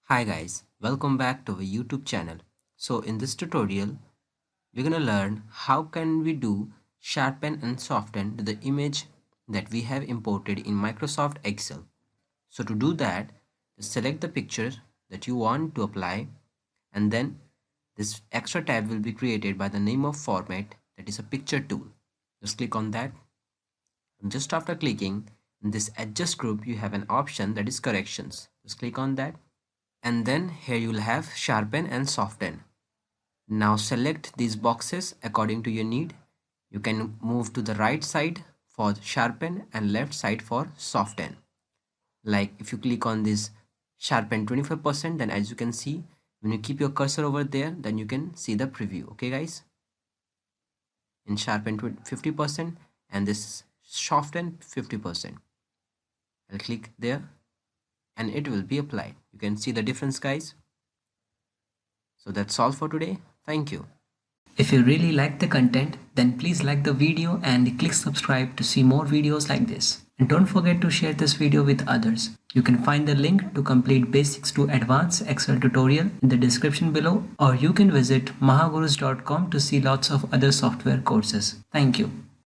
Hi guys, welcome back to our YouTube channel. So in this tutorial, we're gonna learn how can we do sharpen and soften to the image that we have imported in Microsoft Excel. So to do that, just select the picture that you want to apply, and then this extra tab will be created by the name of format, that is a picture tool. Just click on that, and just after clicking in this adjust group, you have an option that is corrections. Just click on that, and then here you will have sharpen and soften. Now select these boxes according to your need. You can move to the right side for sharpen and left side for soften. Like if you click on this sharpen 25%, then as you can see, when you keep your cursor over there, then you can see the preview. Okay guys, in sharpen 50% and this soften 50%. I'll click there and it will be applied. You can see the difference guys. So that's all for today. Thank you. If you really like the content, then please like the video and click subscribe to see more videos like this. And don't forget to share this video with others. You can find the link to complete basics to advanced Excel tutorial in the description below, or you can visit mahagurus.com to see lots of other software courses. Thank you.